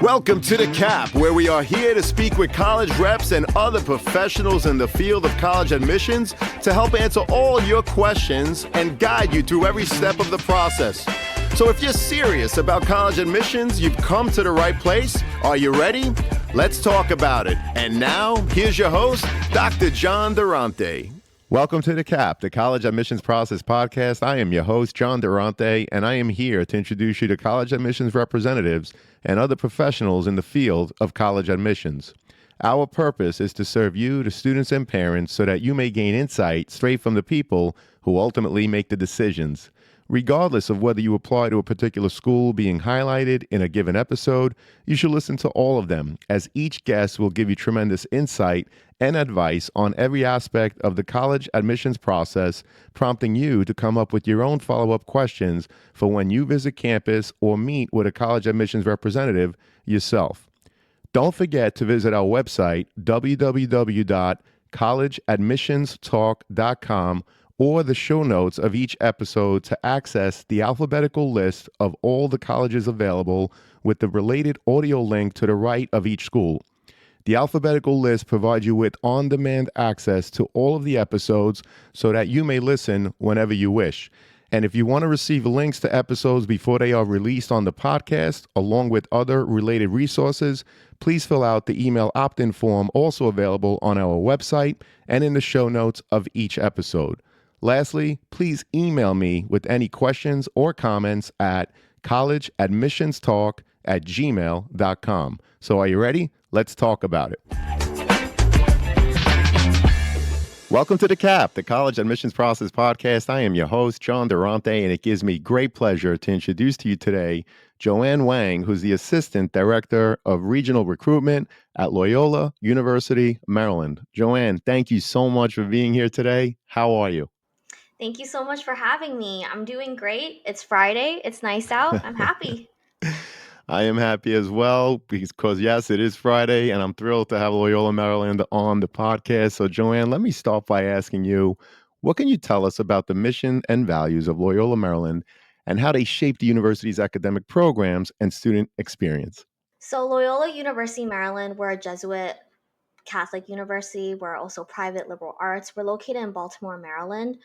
Welcome to The Cap, where we are here to speak with college reps and other professionals in the field of college admissions to help answer all your questions and guide you through every step of the process. So if you're serious about college admissions, you've come to the right place. Are you ready? Let's talk about it. And now, here's your host, Dr. John Durante. Welcome to The Cap, the College Admissions Process Podcast. I am your host, John Durante, and I am here to introduce you to college admissions representatives and other professionals in the field of college admissions. Our purpose is to serve you, the students and parents, so that you may gain insight straight from the people who ultimately make the decisions. Regardless of whether you apply to a particular school being highlighted in a given episode, you should listen to all of them, as each guest will give you tremendous insight and advice on every aspect of the college admissions process, prompting you to come up with your own follow-up questions for when you visit campus or meet with a college admissions representative yourself. Don't forget to visit our website, www.collegeadmissionstalk.com, or the show notes of each episode to access the alphabetical list of all the colleges available with the related audio link to the right of each school. The alphabetical list provides you with on-demand access to all of the episodes so that you may listen whenever you wish. And if you want to receive links to episodes before they are released on the podcast, along with other related resources, please fill out the email opt-in form also available on our website and in the show notes of each episode. Lastly, please email me with any questions or comments at collegeadmissionstalk@gmail.com. So are you ready? Let's talk about it. Welcome to The Cap, the College Admissions Process Podcast. I am your host, John Durante, and it gives me great pleasure to introduce to you today Joanne Wang, who's the Assistant Director of Regional Recruitment at Loyola University, Maryland. Joanne, thank you so much for being here today. How are you? Thank you so much for having me. I'm doing great. It's Friday. It's nice out. I'm happy. I am happy as well because, yes, it is Friday, and I'm thrilled to have Loyola, Maryland on the podcast. So, Joanne, let me start by asking you, what can you tell us about the mission and values of Loyola, Maryland, and how they shape the university's academic programs and student experience? So, Loyola University, Maryland, we're a Jesuit Catholic university. We're also private liberal arts. We're located in Baltimore, Maryland.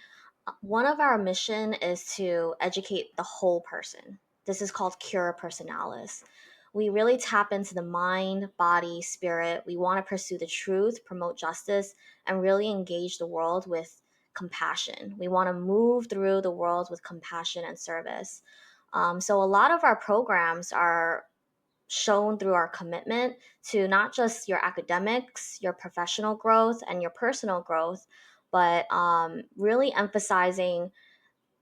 One of our mission is to educate the whole person. This is called Cura Personalis. We really tap into the mind, body, spirit. We want to pursue the truth, promote justice, and really engage the world with compassion. We want to move through the world with compassion and service. So a lot of our programs are shown through our commitment to not just your academics, your professional growth, and your personal growth, but really emphasizing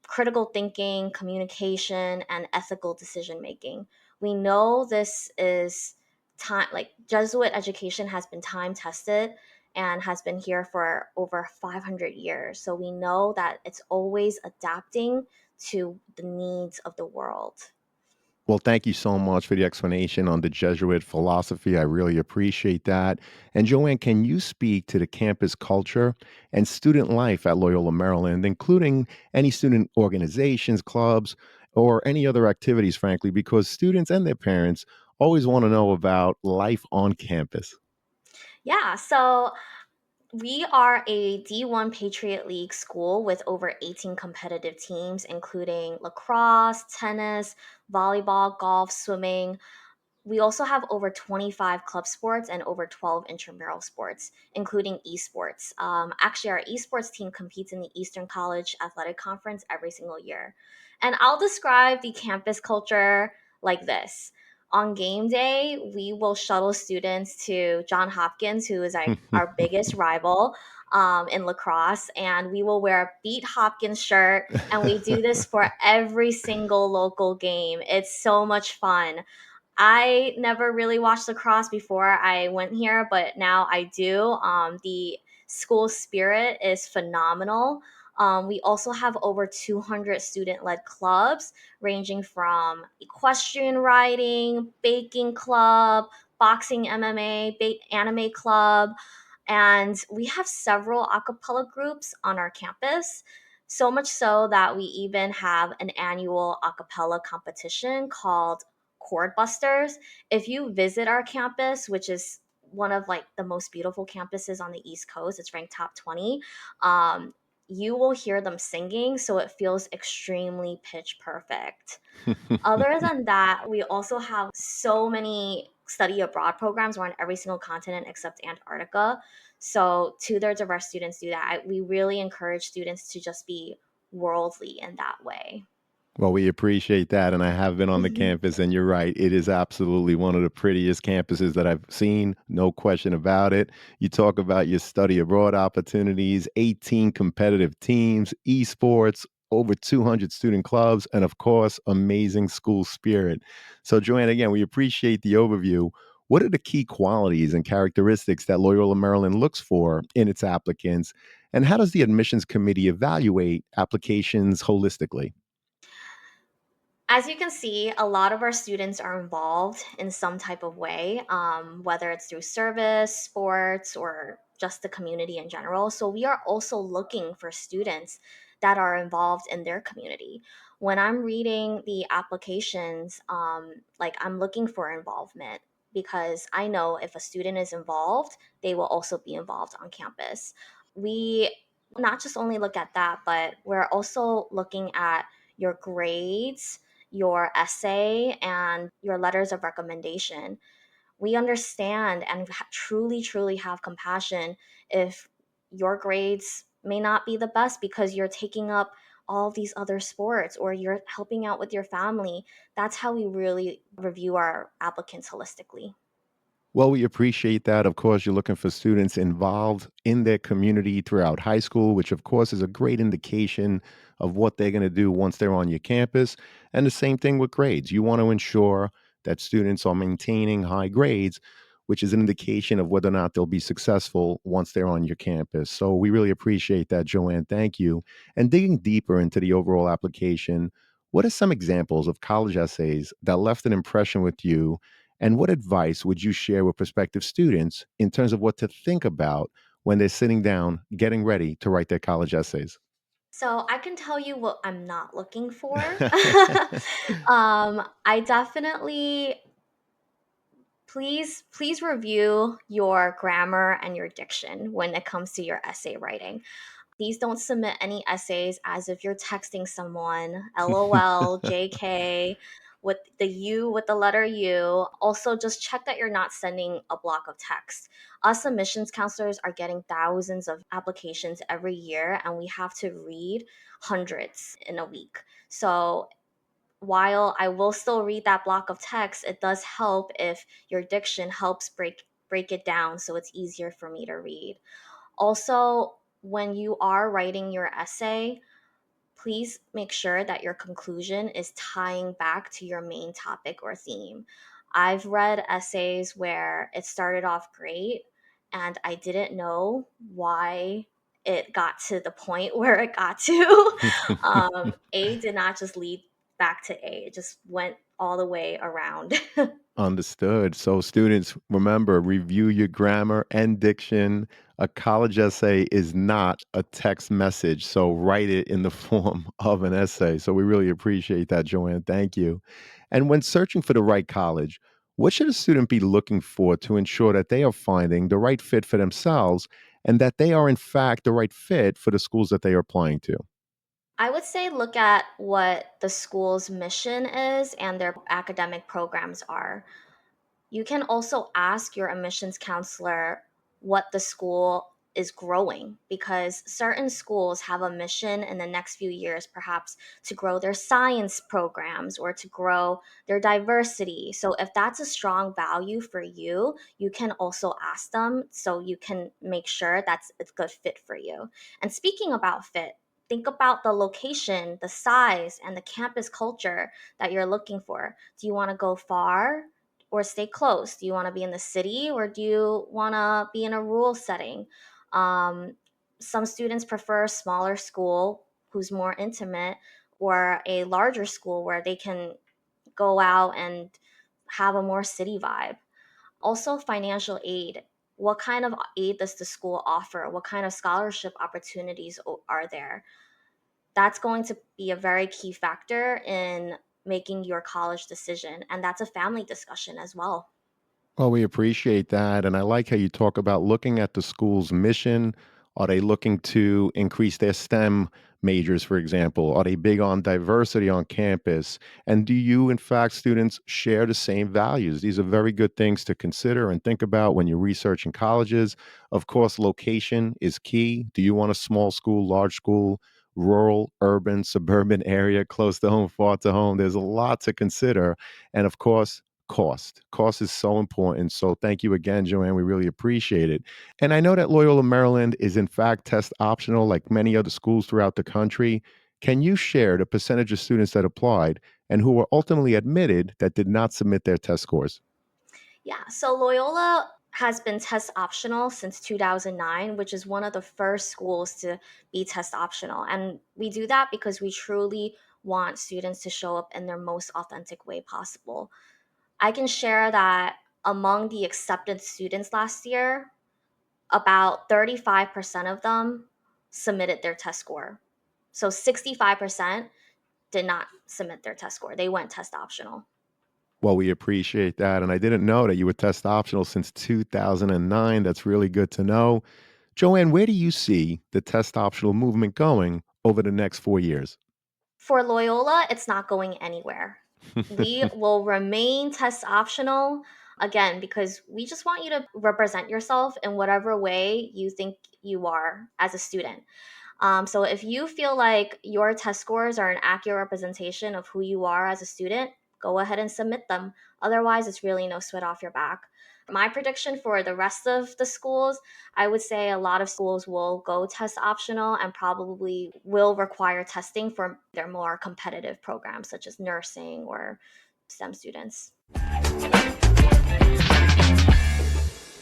critical thinking, communication, and ethical decision making. We know this is time, like Jesuit education has been time tested and has been here for over 500 years. So we know that it's always adapting to the needs of the world. Well, thank you so much for the explanation on the Jesuit philosophy. I really appreciate that. And Joanne, can you speak to the campus culture and student life at Loyola, Maryland, including any student organizations, clubs, or any other activities, frankly, because students and their parents always want to know about life on campus. Yeah, so we are a D1 Patriot League school with over 18 competitive teams, including lacrosse, tennis, volleyball, golf, swimming. We also have over 25 club sports and over 12 intramural sports, including esports. Actually, our esports team competes in the Eastern College Athletic Conference every single year. And I'll describe the campus culture like this. On game day, we will shuttle students to John Hopkins, who is our biggest rival in lacrosse, and we will wear a Beat Hopkins shirt. And we do this for every single local game. It's so much fun. I never really watched lacrosse before I went here, but now I do. The school spirit is phenomenal. We also have over 200 student led clubs, ranging from equestrian riding, baking club, boxing, MMA, anime club, and we have several a cappella groups on our campus. So much so that we even have an annual a cappella competition called cord busters. If you visit our campus, which is one of like the most beautiful campuses on the East Coast, it's ranked top 20. Um, you will hear them singing, so it feels extremely pitch perfect. Other than that, we also have so many study abroad programs. We're on every single continent except Antarctica. So 2/3 of our students do that. We really encourage students to just be worldly in that way. Well, we appreciate that. And I have been on the Mhm. campus, and you're right. It is absolutely one of the prettiest campuses that I've seen. No question about it. You talk about your study abroad opportunities, 18 competitive teams, esports, over 200 student clubs, and of course, amazing school spirit. So, Joanne, again, we appreciate the overview. What are the key qualities and characteristics that Loyola Maryland looks for in its applicants? And how does the admissions committee evaluate applications holistically? As you can see, a lot of our students are involved in some type of way, whether it's through service, sports, or just the community in general. So we are also looking for students that are involved in their community. When I'm reading the applications, like I'm looking for involvement because I know if a student is involved, they will also be involved on campus. We not just only look at that, but we're also looking at your grades, your essay, and your letters of recommendation. We understand and truly, truly have compassion if your grades may not be the best because you're taking up all these other sports or you're helping out with your family. That's how we really review our applicants holistically. Well, we appreciate that. Of course, you're looking for students involved in their community throughout high school, which, of course, is a great indication of what they're going to do once they're on your campus. And the same thing with grades. You want to ensure that students are maintaining high grades, which is an indication of whether or not they'll be successful once they're on your campus. So we really appreciate that, Joanne. Thank you. And digging deeper into the overall application, what are some examples of college essays that left an impression with you, and what advice would you share with prospective students in terms of what to think about when they're sitting down, getting ready to write their college essays? So I can tell you what I'm not looking for. I definitely please review your grammar and your diction when it comes to your essay writing. Please don't submit any essays as if you're texting someone, LOL, JK, with the U, with the letter U. Also, just check that you're not sending a block of text. Us admissions counselors are getting thousands of applications every year, and we have to read hundreds in a week. So while I will still read that block of text, it does help if your diction helps break it down so it's easier for me to read. Also, when you are writing your essay, please make sure that your conclusion is tying back to your main topic or theme. I've read essays where it started off great and I didn't know why it got to the point where it got to. A did not just lead back to A, it just went all the way around. Understood. So, students, remember, review your grammar and diction. A college essay is not a text message. So, write it in the form of an essay. So, we really appreciate that, Joanne. Thank you. And when searching for the right college, what should a student be looking for to ensure that they are finding the right fit for themselves and that they are, in fact, the right fit for the schools that they are applying to? I would say look at what the school's mission is and their academic programs are. You can also ask your admissions counselor what the school is growing because certain schools have a mission in the next few years, perhaps to grow their science programs or to grow their diversity. So, if that's a strong value for you, you can also ask them so you can make sure that's a good fit for you. And speaking about fit, think about the location, the size, and the campus culture that you're looking for. Do you want to go far or stay close? Do you want to be in the city or do you want to be in a rural setting? Um, some students prefer a smaller school who's more intimate or a larger school where they can go out and have a more city vibe. Also, financial aid. What kind of aid does the school offer? What kind of scholarship opportunities are there? That's going to be a very key factor in making your college decision. And that's a family discussion as well. Well, we appreciate that. And I like how you talk about looking at the school's mission. Are they looking to increase their STEM majors, for example? Are they big on diversity on campus? And do you, in fact, students share the same values? These are very good things to consider and think about when you're researching colleges. Of course, location is key. Do you want a small school, large school, rural, urban, suburban area, close to home, far to home? There's a lot to consider. And of course, cost is so important. So thank you again, Joanne. We really appreciate it. And I know that Loyola Maryland is in fact test optional like many other schools throughout the country. Can you share the percentage of students that applied and who were ultimately admitted that did not submit their test scores? Yeah, so Loyola has been test optional since 2009, which is one of the first schools to be test optional. And we do that because we truly want students to show up in their most authentic way possible. I can share that among the accepted students last year, about 35% of them submitted their test score. So 65% did not submit their test score. They went test optional. Well, we appreciate that. And I didn't know that you were test optional since 2009. That's really good to know. Joanne, where do you see the test optional movement going over the next 4 years? For Loyola, it's not going anywhere. We will remain test optional again because we just want you to represent yourself in whatever way you think you are as a student. So if you feel like your test scores are an accurate representation of who you are as a student, go ahead and submit them. Otherwise, it's really no sweat off your back. My prediction for the rest of the schools, I would say a lot of schools will go test optional and probably will require testing for their more competitive programs, such as nursing or STEM students.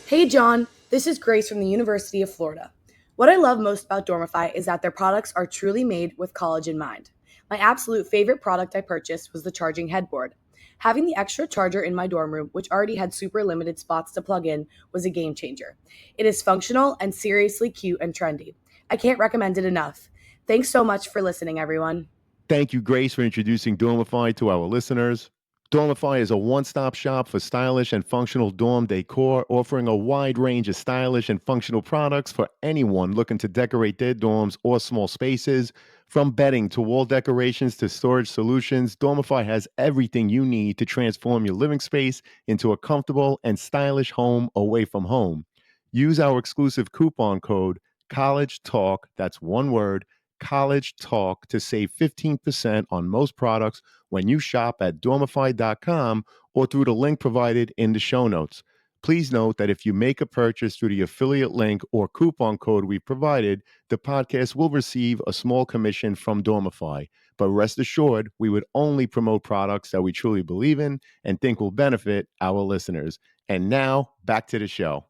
Hey John, this is Grace from the University of Florida. What I love most about Dormify is that their products are truly made with college in mind. My absolute favorite product I purchased was the charging headboard. Having the extra charger in my dorm room, which already had super limited spots to plug in, was a game changer. It is functional and seriously cute and trendy. I can't recommend it enough. Thanks so much for listening, everyone. Thank you, Grace, for introducing Dormify to our listeners. Dormify is a one-stop shop for stylish and functional dorm decor, offering a wide range of stylish and functional products for anyone looking to decorate their dorms or small spaces. From bedding to wall decorations to storage solutions, Dormify has everything you need to transform your living space into a comfortable and stylish home away from home. Use our exclusive coupon code College Talk, that's one word, College Talk, to save 15% on most products when you shop at dormify.com or through the link provided in the show notes. Please note that if you make a purchase through the affiliate link or coupon code we provided, the podcast will receive a small commission from Dormify. But rest assured, we would only promote products that we truly believe in and think will benefit our listeners. And now, back to the show.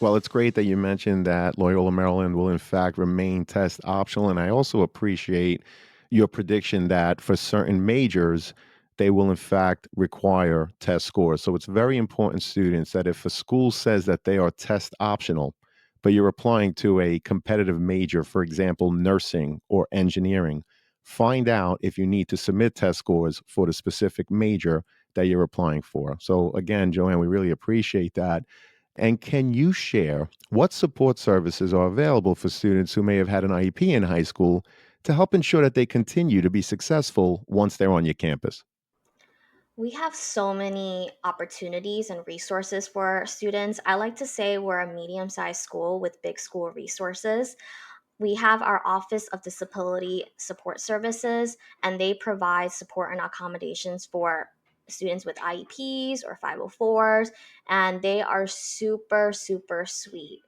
Well, it's great that you mentioned that Loyola Maryland will, in fact, remain test optional. And I also appreciate your prediction that for certain majors, they will, in fact, require test scores. So it's very important, students, that if a school says that they are test optional, but you're applying to a competitive major, for example, nursing or engineering, find out if you need to submit test scores for the specific major that you're applying for. So, again, Joanne, we really appreciate that. And can you share what support services are available for students who may have had an IEP in high school to help ensure that they continue to be successful once they're on your campus? We have so many opportunities and resources for students. I like to say we're a medium sized school with big school resources. We have our Office of Disability Support Services, and they provide support and accommodations for students with IEPs or 504s, and they are super, super sweet.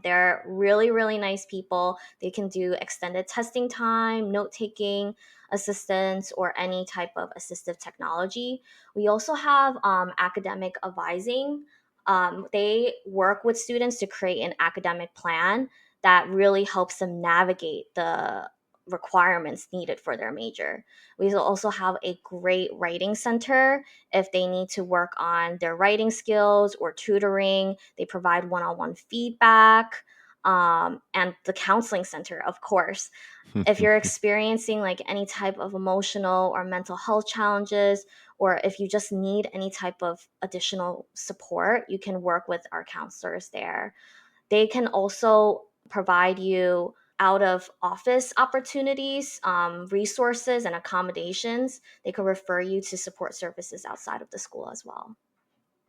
They're really, really nice people. They can do extended testing time, note taking assistance, or any type of assistive technology. We also have academic advising. They work with students to create an academic plan that really helps them navigate the requirements needed for their major. We also have a great writing center if they need to work on their writing skills or tutoring. They provide one on one feedback. and the counseling center, of course. If you're experiencing like any type of emotional or mental health challenges, or if you just need any type of additional support, you can work with our counselors there. They can also provide you out of office opportunities, resources, and accommodations. They could refer you to support services outside of the school as well.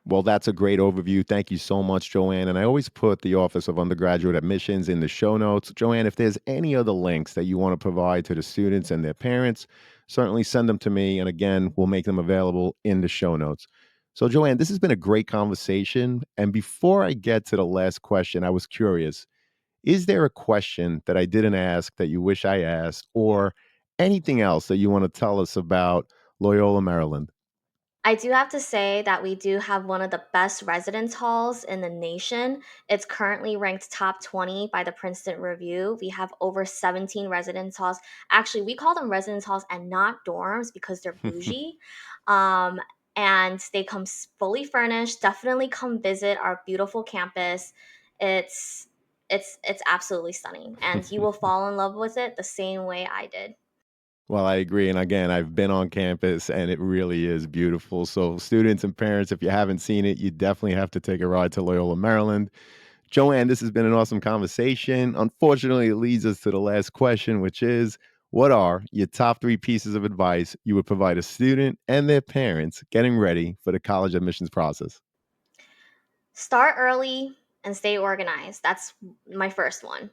Well, that's a great overview. Thank you so much, Joanne. And I always put the Office of Undergraduate Admissions in the show notes. Joanne, if there's any other links that you want to provide to the students and their parents, certainly send them to me. And again, we'll make them available in the show notes. So, Joanne, this has been a great conversation. And before I get to the last question, I was curious, is there a question that I didn't ask that you wish I asked, or anything else that you want to tell us about Loyola, Maryland? I do have to say that we do have one of the best residence halls in the nation. It's currently ranked top 20 by the Princeton Review. We have over 17 residence halls. Actually, we call them residence halls and not dorms because they're bougie. Um, and they come fully furnished. Definitely come visit our beautiful campus. It's it's absolutely stunning, and you will fall in love with it the same way I did. Well, I agree. And again, I've been on campus and it really is beautiful. So, students and parents, if you haven't seen it, you definitely have to take a ride to Loyola, Maryland. Joanne, this has been an awesome conversation. Unfortunately, it leads us to the last question, which is, what are your top three pieces of advice you would provide a student and their parents getting ready for the college admissions process? Start early and stay organized. That's my first one.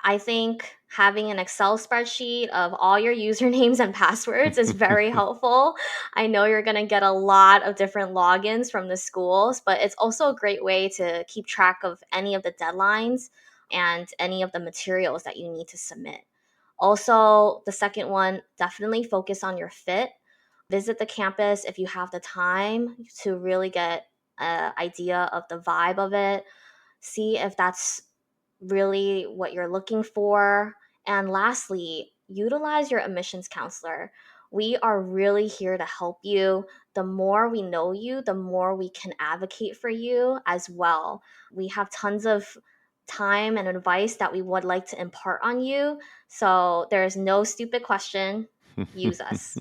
I think having an Excel spreadsheet of all your usernames and passwords is very helpful. I know you're going to get a lot of different logins from the schools, but it's also a great way to keep track of any of the deadlines and any of the materials that you need to submit. Also, the second one, definitely focus on your fit. Visit the campus if you have the time to really get an idea of the vibe of it. See if that's really what you're looking for. And lastly, utilize your admissions counselor. We are really here to help you. The more we know you, the more we can advocate for you as well. We have tons of time and advice that we would like to impart on you. So there's no stupid question. Use us.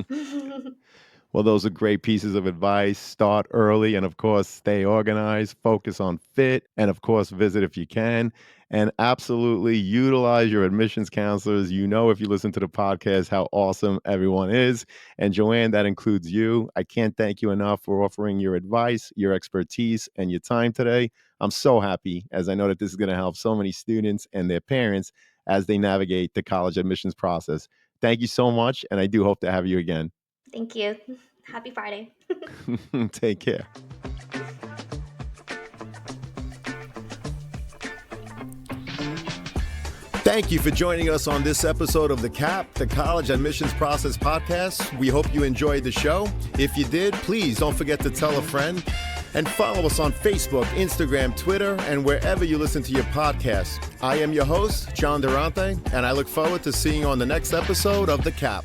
Well, those are great pieces of advice. Start early and, of course, stay organized, focus on fit, and, of course, visit if you can. And absolutely utilize your admissions counselors. You know, if you listen to the podcast, how awesome everyone is. And Joanne, that includes you. I can't thank you enough for offering your advice, your expertise, and your time today. I'm so happy, as I know that this is going to help so many students and their parents as they navigate the college admissions process. Thank you so much, and I do hope to have you again. Thank you. Happy Friday. Take care. Thank you for joining us on this episode of the CAP, the College Admissions Process Podcast. We hope you enjoyed the show. If you did, please don't forget to tell a friend and follow us on Facebook, Instagram, Twitter, and wherever you listen to your podcasts. I am your host, John Durante, and I look forward to seeing you on the next episode of the CAP.